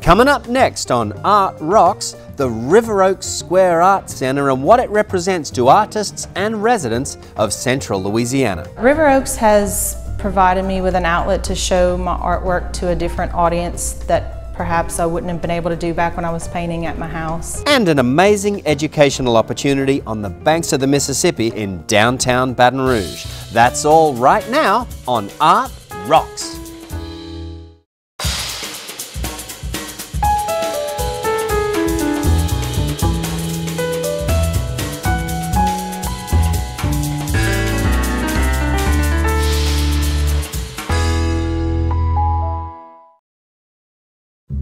Coming up next on Art Rocks, the River Oaks Square Art Center and what it represents to artists and residents of Central Louisiana. River Oaks has provided me with an outlet to show my artwork to a different audience that perhaps I wouldn't have been able to do back when I was painting at my house. And an amazing educational opportunity on the banks of the Mississippi in downtown Baton Rouge. That's all right now on Art Rocks.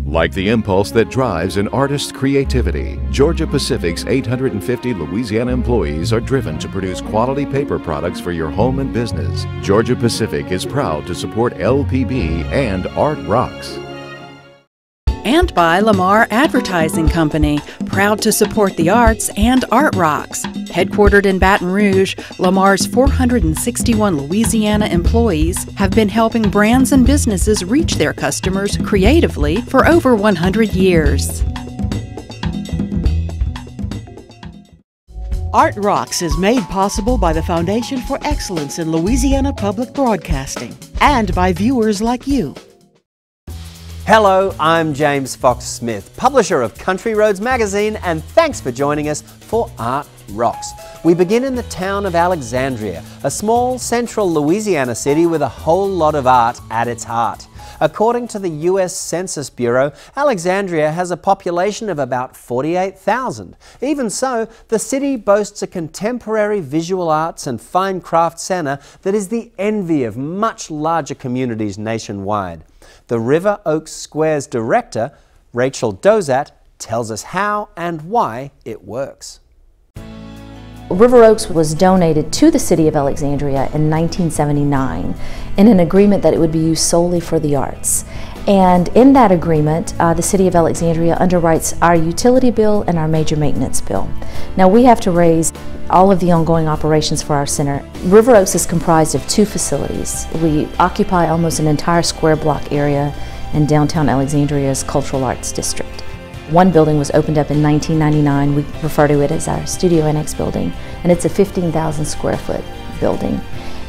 Like the impulse that drives an artist's creativity, Georgia Pacific's 850 Louisiana employees are driven to produce quality paper products for your home and business. Georgia Pacific is proud to support LPB and Art Rocks. And by Lamar Advertising Company, proud to support the arts and Art Rocks. Headquartered in Baton Rouge, Lamar's 461 Louisiana employees have been helping brands and businesses reach their customers creatively for over 100 years. Art Rocks is made possible by the Foundation for Excellence in Louisiana Public Broadcasting and by viewers like you. Hello, I'm James Fox Smith, publisher of Country Roads magazine, and thanks for joining us for Art Rocks. We begin in the town of Alexandria, a small central Louisiana city with a whole lot of art at its heart. According to the U.S. Census Bureau, Alexandria has a population of about 48,000. Even so, the city boasts a contemporary visual arts and fine craft center that is the envy of much larger communities nationwide. The River Oaks Square's director, Rachel Dozat, tells us how and why it works. River Oaks was donated to the city of Alexandria in 1979 in an agreement that it would be used solely for the arts. And in that agreement, the city of Alexandria underwrites our utility bill and our major maintenance bill. Now we have to raise all of the ongoing operations for our center. River Oaks is comprised of two facilities. We occupy almost an entire square block area in downtown Alexandria's Cultural Arts District. One building was opened up in 1999. We refer to it as our Studio Annex building, and it's a 15,000 square foot building.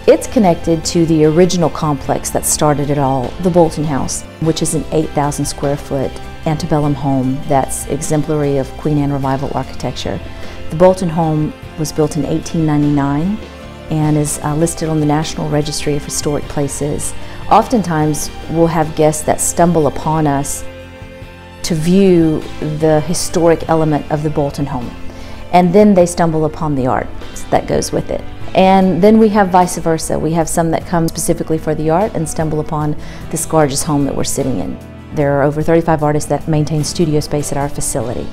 It's connected to the original complex that started it all, the Bolton House, which is an 8,000 square foot antebellum home that's exemplary of Queen Anne Revival architecture. The Bolton home was built in 1899 and is listed on the National Registry of Historic Places. Oftentimes, we'll have guests that stumble upon us to view the historic element of the Bolton home, and then they stumble upon the art that goes with it. And then we have vice versa. We have some that come specifically for the art and stumble upon this gorgeous home that we're sitting in. There are over 35 artists that maintain studio space at our facility.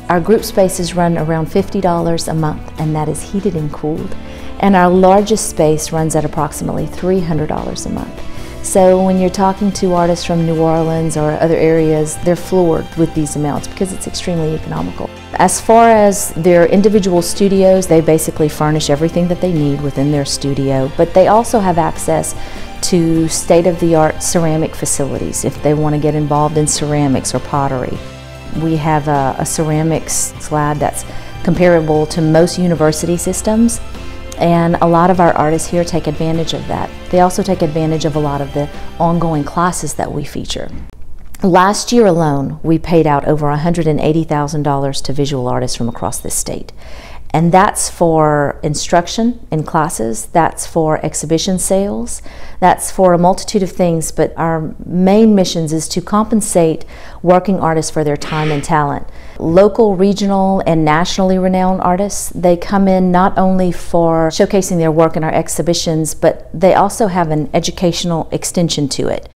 Our group spaces run around $50 a month, and that is heated and cooled. And our largest space runs at approximately $300 a month. So when you're talking to artists from New Orleans or other areas, they're floored with these amounts because it's extremely economical. As far as their individual studios, they basically furnish everything that they need within their studio, but they also have access to state-of-the-art ceramic facilities if they want to get involved in ceramics or pottery. We have a ceramics slab that's comparable to most university systems, and a lot of our artists here take advantage of that. They also take advantage of a lot of the ongoing classes that we feature. Last year alone, we paid out over $180,000 to visual artists from across this state. And that's for instruction in classes, that's for exhibition sales, that's for a multitude of things, but our main missions is to compensate working artists for their time and talent. Local, regional, and nationally renowned artists, they come in not only for showcasing their work in our exhibitions, but they also have an educational extension to it.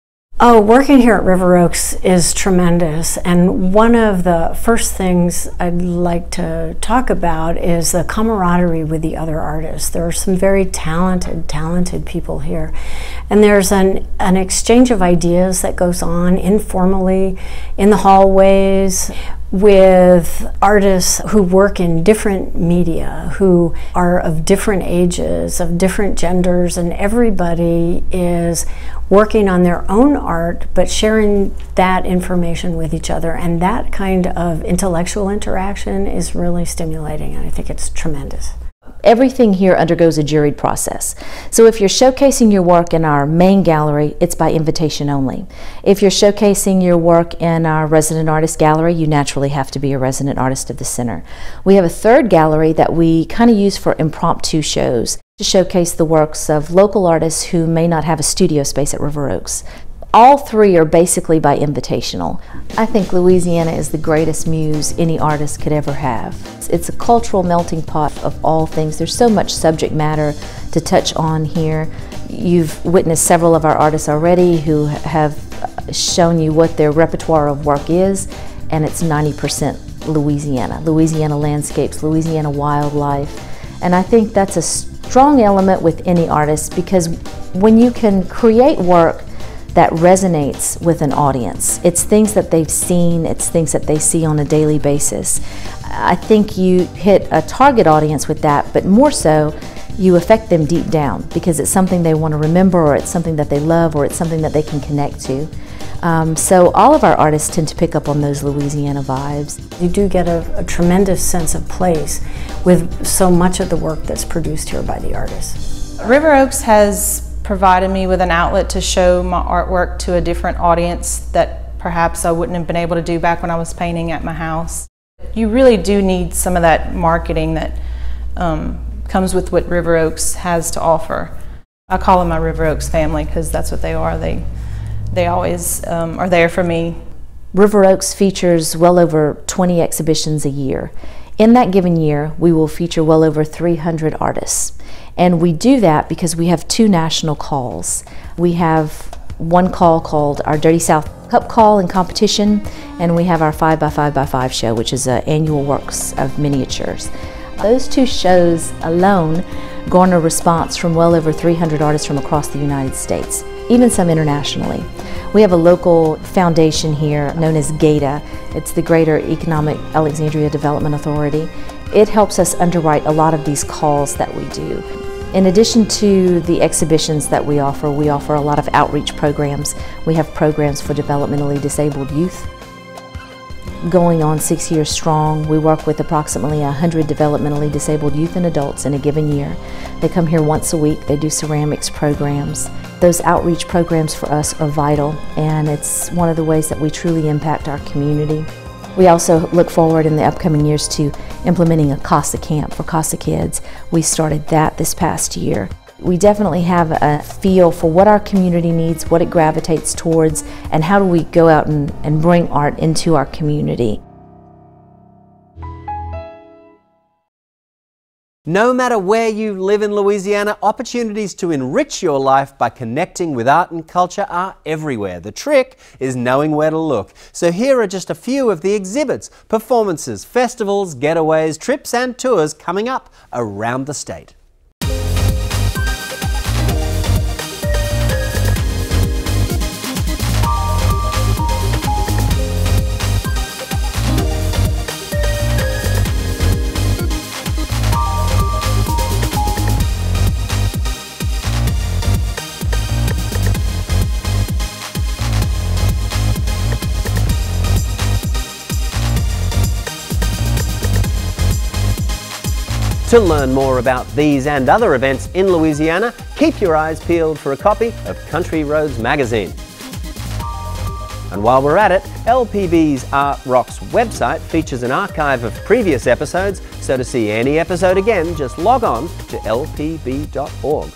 Oh, working here at River Oaks is tremendous, and one of the first things I'd like to talk about is the camaraderie with the other artists. There are some very talented people here, and there's an exchange of ideas that goes on informally in the hallways with artists who work in different media, who are of different ages, of different genders, and everybody is working on their own art but sharing that information with each other. And that kind of intellectual interaction is really stimulating, and I think it's tremendous. Everything here undergoes a juried process. So if you're showcasing your work in our main gallery, it's by invitation only. If you're showcasing your work in our resident artist gallery, you naturally have to be a resident artist of the center. We have a third gallery that we kind of use for impromptu shows to showcase the works of local artists who may not have a studio space at River Oaks. All three are basically by invitational. I think Louisiana is the greatest muse any artist could ever have. It's a cultural melting pot of all things. There's so much subject matter to touch on here. You've witnessed several of our artists already who have shown you what their repertoire of work is, and it's 90% Louisiana. Louisiana landscapes, Louisiana wildlife. And I think that's a strong element with any artist, because when you can create work that resonates with an audience, it's things that they've seen, it's things that they see on a daily basis. I think you hit a target audience with that, but more so, you affect them deep down because it's something they want to remember, or it's something that they love, or it's something that they can connect to. So all of our artists tend to pick up on those Louisiana vibes. You do get a tremendous sense of place with so much of the work that's produced here by the artists. River Oaks has provided me with an outlet to show my artwork to a different audience that perhaps I wouldn't have been able to do back when I was painting at my house. You really do need some of that marketing that comes with what River Oaks has to offer. I call them my River Oaks family because that's what they are. They always are there for me. River Oaks features well over 20 exhibitions a year. In that given year, we will feature well over 300 artists. And we do that because we have two national calls. We have one call called our Dirty South Cup Call and Competition, and we have our 5x5x5 show, which is an annual works of miniatures. Those two shows alone garner response from well over 300 artists from across the United States, even some internationally. We have a local foundation here known as GATA. It's the Greater Economic Alexandria Development Authority. It helps us underwrite a lot of these calls that we do. In addition to the exhibitions that we offer a lot of outreach programs. We have programs for developmentally disabled youth. Going on 6 years strong, we work with approximately 100 developmentally disabled youth and adults in a given year. They come here once a week, they do ceramics programs. Those outreach programs for us are vital, and it's one of the ways that we truly impact our community. We also look forward in the upcoming years to implementing a CASA camp for CASA kids. We started that this past year. We definitely have a feel for what our community needs, what it gravitates towards, and how do we go out and bring art into our community. No matter where you live in Louisiana, opportunities to enrich your life by connecting with art and culture are everywhere. The trick is knowing where to look. So here are just a few of the exhibits, performances, festivals, getaways, trips and tours coming up around the state. To learn more about these and other events in Louisiana, keep your eyes peeled for a copy of Country Roads magazine. And while we're at it, LPB's Art Rocks website features an archive of previous episodes, so to see any episode again, just log on to lpb.org.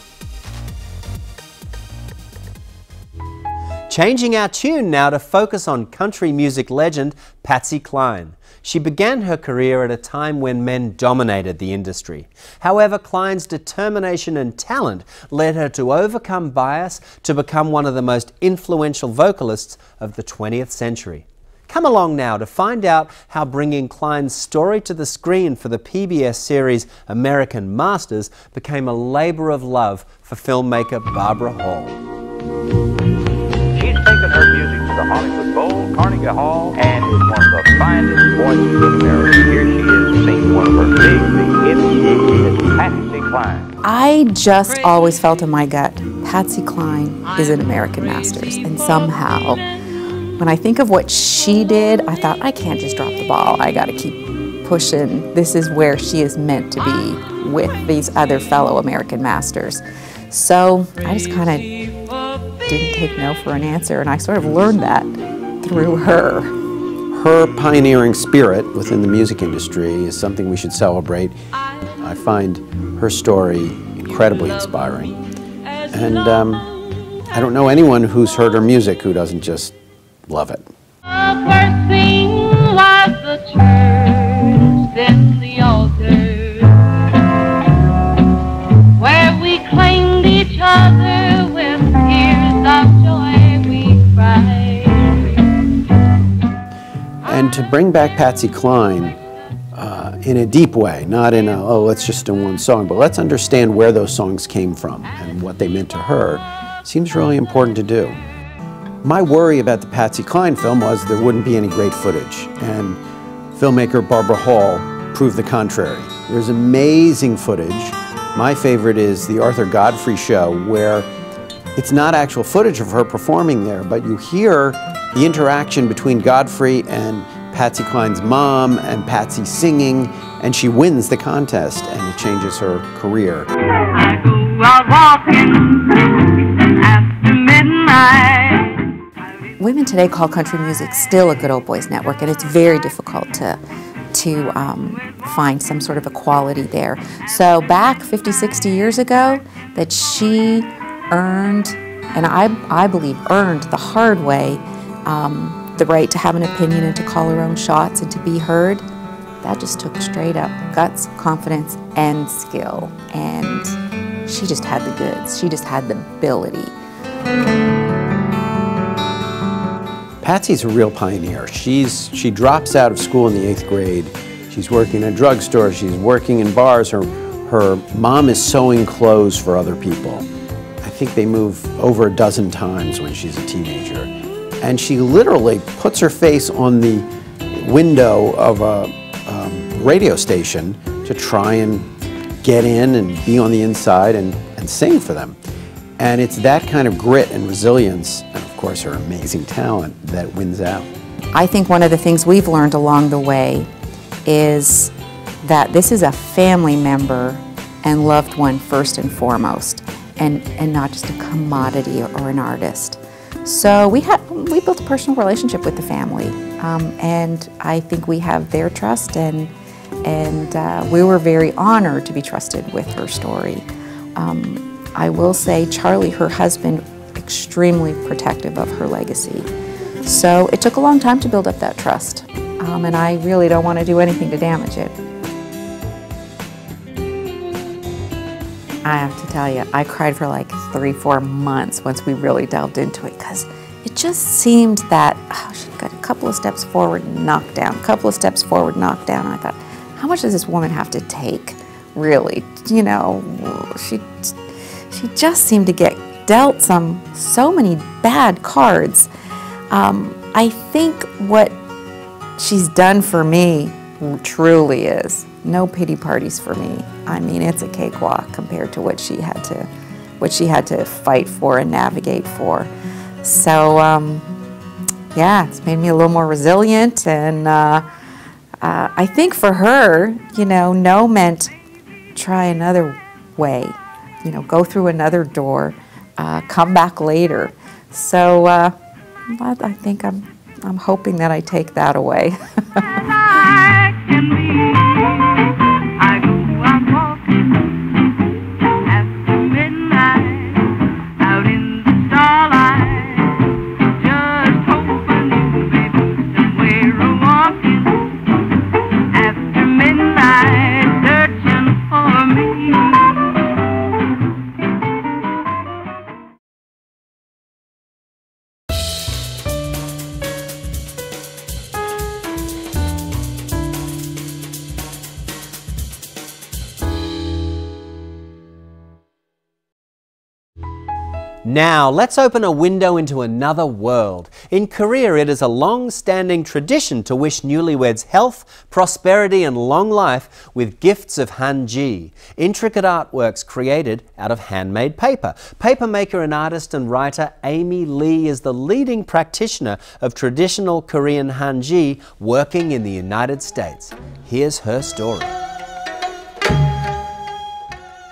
Changing our tune now to focus on country music legend Patsy Cline. She began her career at a time when men dominated the industry. However, Cline's determination and talent led her to overcome bias to become one of the most influential vocalists of the 20th century. Come along now to find out how bringing Cline's story to the screen for the PBS series American Masters became a labor of love for filmmaker Barbara Hall. She's taken her music to the the Hollywood Bowl, Carnegie Hall, and is one of the finest voices in America. Here she is singing one of her big hits. It's Patsy Cline. I just always felt in my gut, Patsy Cline is an American Masters, and somehow, when I think of what she did, I thought, I can't just drop the ball. I got to keep pushing. This is where she is meant to be with these other fellow American Masters. So I just kind of didn't take no for an answer, and I sort of learned that through her. Her pioneering spirit within the music industry is something we should celebrate. I find her story incredibly inspiring. And I don't know anyone who's heard her music who doesn't just love it. The first thing was the church, then the altar, where we claimed each other with tears of joy we cried. And to bring back Patsy Cline in a deep way, not in a, oh, let's just do one song, but let's understand where those songs came from and what they meant to her, seems really important to do. My worry about the Patsy Cline film was there wouldn't be any great footage, and filmmaker Barbara Hall proved the contrary. There's amazing footage. My favorite is the Arthur Godfrey show, where it's not actual footage of her performing there, but you hear the interaction between Godfrey and Patsy Cline's mom and Patsy singing, and she wins the contest, and it changes her career. I go out walking after midnight. Women today call country music still a good old boys network, and it's very difficult to find some sort of equality there. So back 50, 60 years ago, that she earned, and I believe earned the hard way, the right to have an opinion and to call her own shots and to be heard. That just took straight up guts, confidence, and skill. And she just had the goods. She just had the ability. Patsy's a real pioneer. She drops out of school in the 8th grade. She's working in a drugstore. She's working in bars. Her mom is sewing clothes for other people. I think they move over a dozen times when she's a teenager. And she literally puts her face on the window of a radio station to try and get in and be on the inside and sing for them. And it's that kind of grit and resilience, and of course her amazing talent, that wins out. I think one of the things we've learned along the way is that this is a family member and loved one first and foremost, and not just a commodity or an artist. So we built a personal relationship with the family, and I think we have their trust, and we were very honored to be trusted with her story. I will say Charlie, her husband, extremely protective of her legacy. So it took a long time to build up that trust, and I really don't want to do anything to damage it. I have to tell you, I cried for like 3-4 months once we really delved into it, because it just seemed that she got a couple of steps forward and knocked down, a couple of steps forward, knocked down. And I thought, how much does this woman have to take, really? You know, she just seemed to get dealt so many bad cards. I think what she's done for me truly is no pity parties for me. I mean, it's a cakewalk compared to what she had to fight for and navigate for. So yeah, it's made me a little more resilient, and I think for her, you know, no meant try another way, you know, go through another door, come back later. So I think I'm hoping that I take that away. Now, let's open a window into another world. In Korea, it is a long-standing tradition to wish newlyweds health, prosperity and long life with gifts of hanji, intricate artworks created out of handmade paper. Papermaker and artist and writer Amy Lee is the leading practitioner of traditional Korean hanji working in the United States. Here's her story.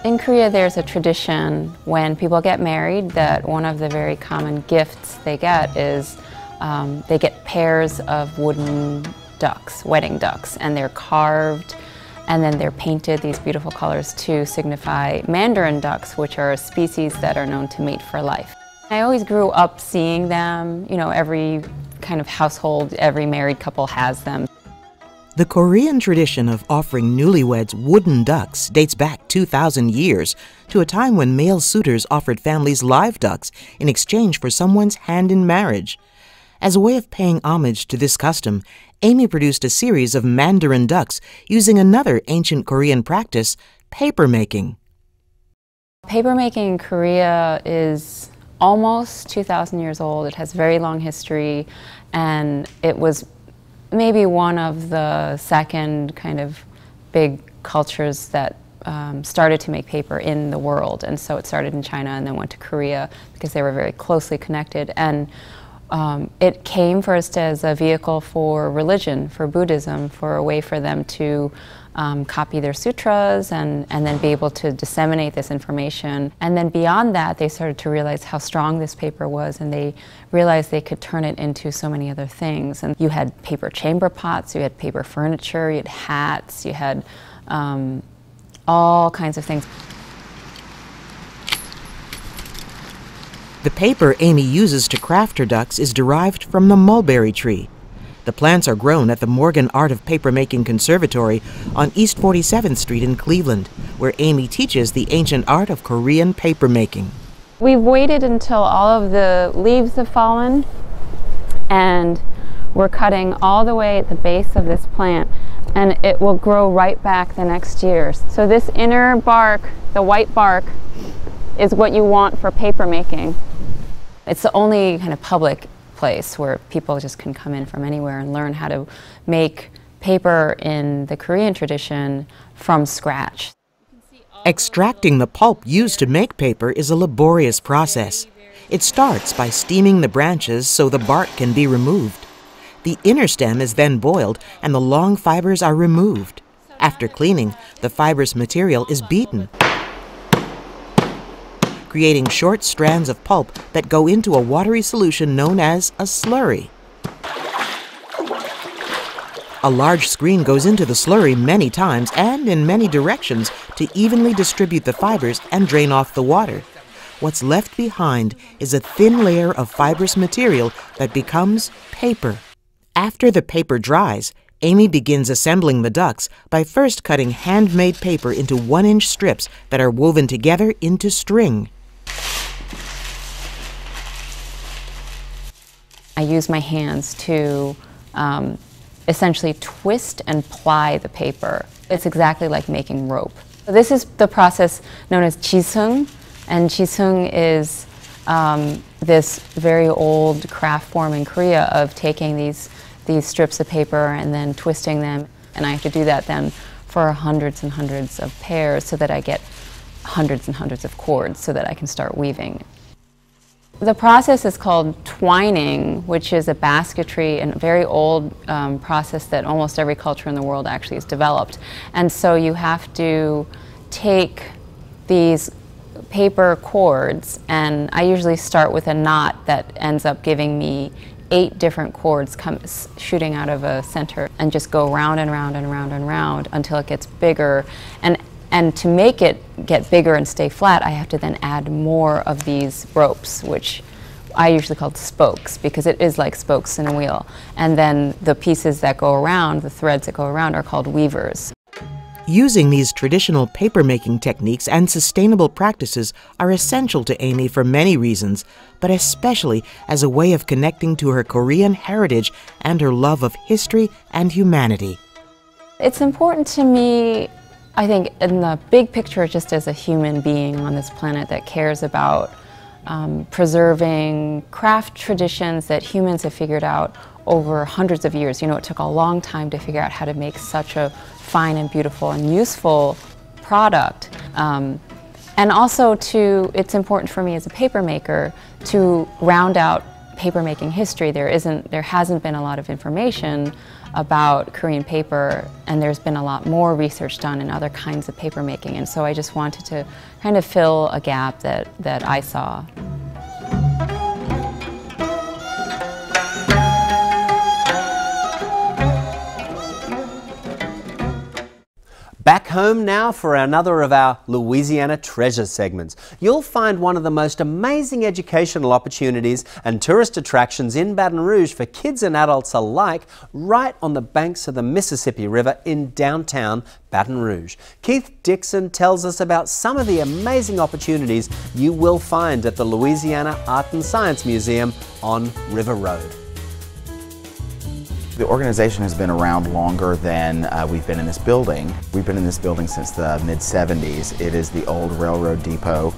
In Korea, there's a tradition when people get married that one of the very common gifts they get is they get pairs of wooden ducks, wedding ducks, and they're carved and then they're painted these beautiful colors to signify mandarin ducks, which are a species that are known to mate for life. I always grew up seeing them, you know, every kind of household, every married couple has them. The Korean tradition of offering newlyweds wooden ducks dates back 2,000 years to a time when male suitors offered families live ducks in exchange for someone's hand in marriage. As a way of paying homage to this custom, Amy produced a series of mandarin ducks using another ancient Korean practice, paper making. Paper making in Korea is almost 2,000 years old. It has very long history, and it was maybe one of the second kind of big cultures that started to make paper in the world. And so it started in China and then went to Korea because they were very closely connected. And it came first as a vehicle for religion, for Buddhism, for a way for them to copy their sutras and then be able to disseminate this information. And then beyond that, they started to realize how strong this paper was, and they realized they could turn it into so many other things. And you had paper chamber pots, you had paper furniture, you had hats, you had all kinds of things. The paper Amy uses to craft her ducks is derived from the mulberry tree. The plants are grown at the Morgan Art of Papermaking Conservatory on East 47th Street in Cleveland, where Amy teaches the ancient art of Korean papermaking. We've waited until all of the leaves have fallen, and we're cutting all the way at the base of this plant, and it will grow right back the next year. So this inner bark, the white bark, is what you want for paper making. It's the only kind of public place where people just can come in from anywhere and learn how to make paper in the Korean tradition from scratch. Extracting the pulp used to make paper is a laborious process. It starts by steaming the branches so the bark can be removed. The inner stem is then boiled and the long fibers are removed. After cleaning, the fibrous material is beaten, creating short strands of pulp that go into a watery solution known as a slurry. A large screen goes into the slurry many times and in many directions to evenly distribute the fibers and drain off the water. What's left behind is a thin layer of fibrous material that becomes paper. After the paper dries, Amy begins assembling the ducks by first cutting handmade paper into 1-inch strips that are woven together into string. I use my hands to essentially twist and ply the paper. It's exactly like making rope. So this is the process known as jisung, and jisung is this very old craft form in Korea of taking these strips of paper and then twisting them, and I have to do that then for hundreds and hundreds of pairs so that I get hundreds and hundreds of cords so that I can start weaving. The process is called twining, which is a basketry and a very old process that almost every culture in the world actually has developed. And so you have to take these paper cords, and I usually start with a knot that ends up giving me 8 different cords shooting out of a center, and just go round and round and round and round until it gets bigger. And to make it get bigger and stay flat, I have to then add more of these ropes, which I usually call spokes, because it is like spokes in a wheel. And then the pieces that go around, the threads that go around, are called weavers. Using these traditional paper-making techniques and sustainable practices are essential to Amy for many reasons, but especially as a way of connecting to her Korean heritage and her love of history and humanity. It's important to me, I think, in the big picture, just as a human being on this planet that cares about preserving craft traditions that humans have figured out over hundreds of years. You know, it took a long time to figure out how to make such a fine and beautiful and useful product. And also it's important for me as a paper maker to round out paper making history. There hasn't been a lot of information about Korean paper, and there's been a lot more research done in other kinds of paper making, and so I just wanted to kind of fill a gap that I saw. Back home now for another of our Louisiana Treasure segments. You'll find one of the most amazing educational opportunities and tourist attractions in Baton Rouge for kids and adults alike right on the banks of the Mississippi River in downtown Baton Rouge. Keith Dixon tells us about some of the amazing opportunities you will find at the Louisiana Art and Science Museum on River Road. The organization has been around longer than we've been in this building. We've been in this building since the mid-70s. It is the old railroad depot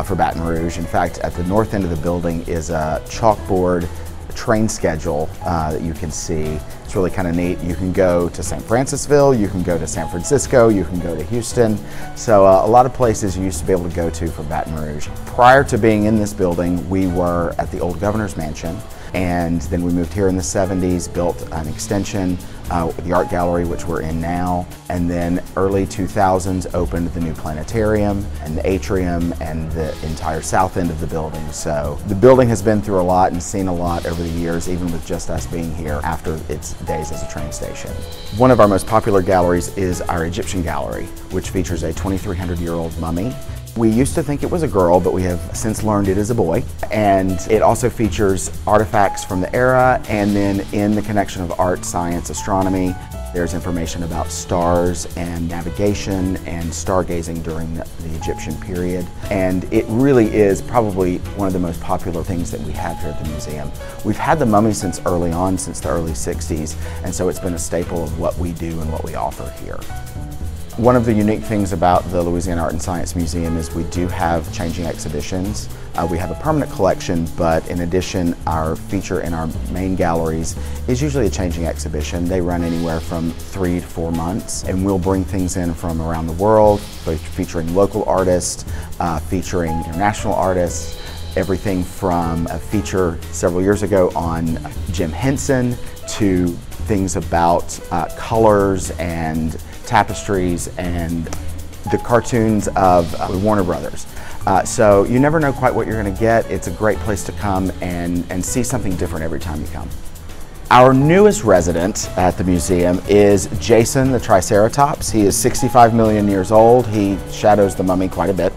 for Baton Rouge. In fact, at the north end of the building is a chalkboard train schedule that you can see. It's really kind of neat. You can go to St. Francisville, you can go to San Francisco, you can go to Houston. So a lot of places you used to be able to go to from Baton Rouge. Prior to being in this building, we were at the old governor's mansion. And then we moved here in the 70s, built an extension, the art gallery, which we're in now. And then early 2000s opened the new planetarium and the atrium and the entire south end of the building. So the building has been through a lot and seen a lot over the years, even with just us being here after its days as a train station. One of our most popular galleries is our Egyptian gallery, which features a 2,300-year-old mummy. We used to think it was a girl, but we have since learned it is a boy. And it also features artifacts from the era, and then in the connection of art, science, astronomy, there's information about stars and navigation and stargazing during the Egyptian period. And it really is probably one of the most popular things that we have here at the museum. We've had the mummy since early on, since the early 60s, and so it's been a staple of what we do and what we offer here. One of the unique things about the Louisiana Art and Science Museum is we do have changing exhibitions. We have a permanent collection, but in addition, our feature in our main galleries is usually a changing exhibition. They run anywhere from 3 to 4 months, and we'll bring things in from around the world, featuring local artists, featuring international artists, everything from a feature several years ago on Jim Henson to things about colors and tapestries and the cartoons of Warner Brothers. So you never know quite what you're going to get. It's a great place to come and see something different every time you come. Our newest resident at the museum is Jason the Triceratops. He is 65 million years old. He shadows the mummy quite a bit.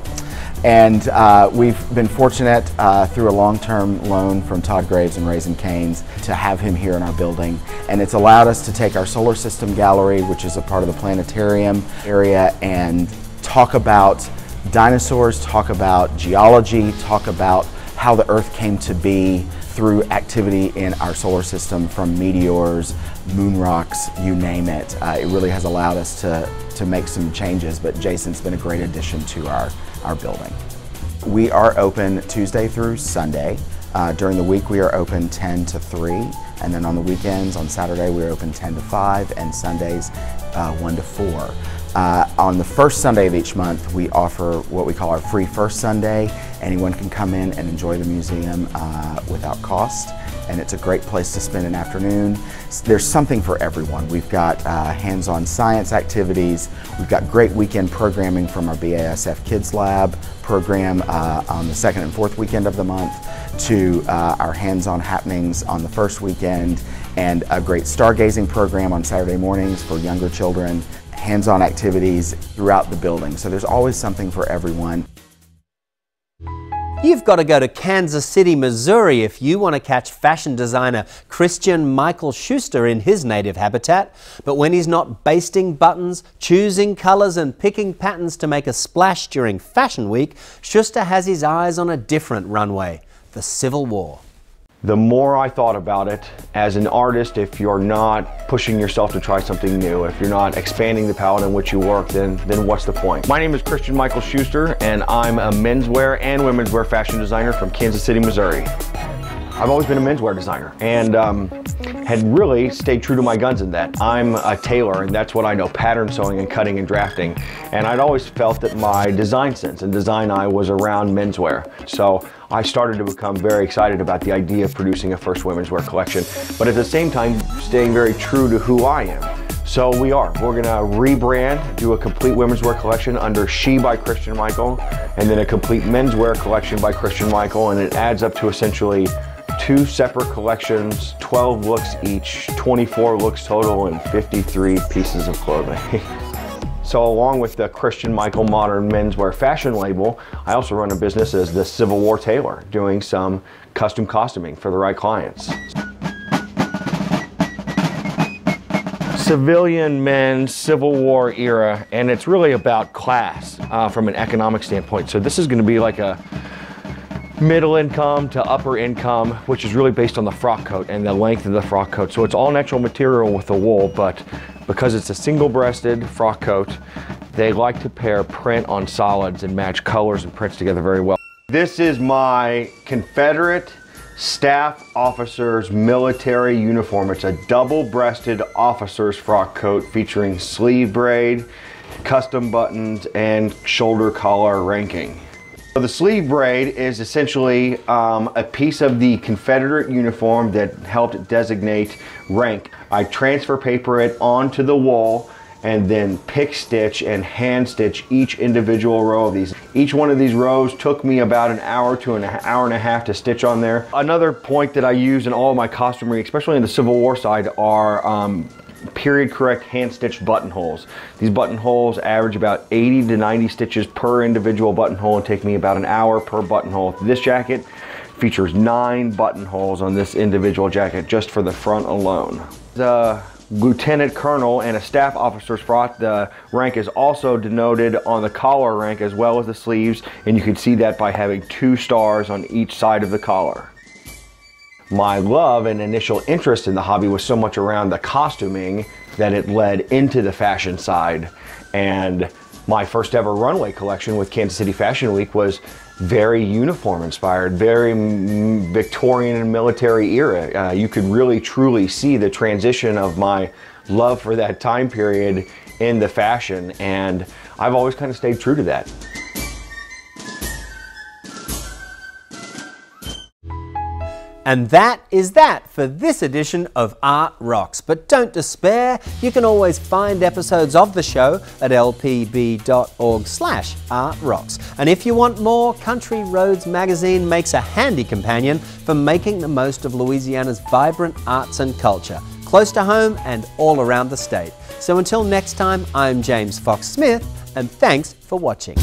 And we've been fortunate through a long-term loan from Todd Graves and Raising Cane's to have him here in our building. And it's allowed us to take our solar system gallery, which is a part of the planetarium area, and talk about dinosaurs, talk about geology, talk about how the Earth came to be through activity in our solar system, from meteors, moon rocks, you name it. It really has allowed us to make some changes, but Jason's been a great addition to our building. We are open Tuesday through Sunday. During the week we are open 10 to 3, and then on the weekends, on Saturday, we're open 10 to 5, and Sundays 1 to 4. On the first Sunday of each month, we offer what we call our Free First Sunday. Anyone can come in and enjoy the museum without cost, and it's a great place to spend an afternoon. There's something for everyone. We've got hands-on science activities. We've got great weekend programming from our BASF Kids Lab program on the second and fourth weekend of the month, to our hands-on happenings on the first weekend, and a great stargazing program on Saturday mornings for younger children, hands-on activities throughout the building. So there's always something for everyone. You've got to go to Kansas City, Missouri if you want to catch fashion designer Christian Michael Schuster in his native habitat. But when he's not basting buttons, choosing colours and picking patterns to make a splash during Fashion Week, Schuster has his eyes on a different runway, the Civil War. The more I thought about it, as an artist, if you're not pushing yourself to try something new, if you're not expanding the palette in which you work, then what's the point? My name is Christian Michael Schuster, and I'm a menswear and womenswear fashion designer from Kansas City, Missouri. I've always been a menswear designer and had really stayed true to my guns in that. I'm a tailor, and that's what I know, pattern sewing and cutting and drafting. And I'd always felt that my design sense and design eye was around menswear. So I started to become very excited about the idea of producing a first women's wear collection, but at the same time staying very true to who I am. So we're gonna rebrand, do a complete women's wear collection under She by Christian Michael, and then a complete menswear collection by Christian Michael, and it adds up to essentially 2 separate collections, 12 looks each, 24 looks total, and 53 pieces of clothing. So along with the Christian Michael Modern Menswear Fashion label, I also run a business as the Civil War tailor, doing some custom costuming for the right clients. Civilian men, Civil War era, and it's really about class from an economic standpoint. So this is gonna be like a middle income to upper income, which is really based on the frock coat and the length of the frock coat. So it's all natural material with the wool, but because it's a single-breasted frock coat, they like to pair print on solids and match colors and prints together very well. This is my Confederate staff officer's military uniform. It's a double-breasted officer's frock coat featuring sleeve braid, custom buttons, and shoulder collar ranking. So the sleeve braid is essentially a piece of the Confederate uniform that helped designate rank. I transfer paper it onto the wool and then pick stitch and hand stitch each individual row of these. Each one of these rows took me about an hour to an hour and a half to stitch on there. Another point that I use in all of my costumery, especially in the Civil War side, are period correct hand stitched buttonholes. These buttonholes average about 80 to 90 stitches per individual buttonhole and take me about an hour per buttonhole. This jacket features 9 buttonholes on this individual jacket just for the front alone. The lieutenant colonel and a staff officer's frock, the rank is also denoted on the collar rank as well as the sleeves, and you can see that by having 2 stars on each side of the collar. My love and initial interest in the hobby was so much around the costuming that it led into the fashion side. And my first ever runway collection with Kansas City Fashion Week was very uniform inspired, very Victorian and military era. You could really truly see the transition of my love for that time period in the fashion, and I've always kind of stayed true to that. And that is that for this edition of Art Rocks. But don't despair, you can always find episodes of the show at lpb.org/artrocks. And if you want more, Country Roads magazine makes a handy companion for making the most of Louisiana's vibrant arts and culture, close to home and all around the state. So until next time, I'm James Fox Smith, and thanks for watching.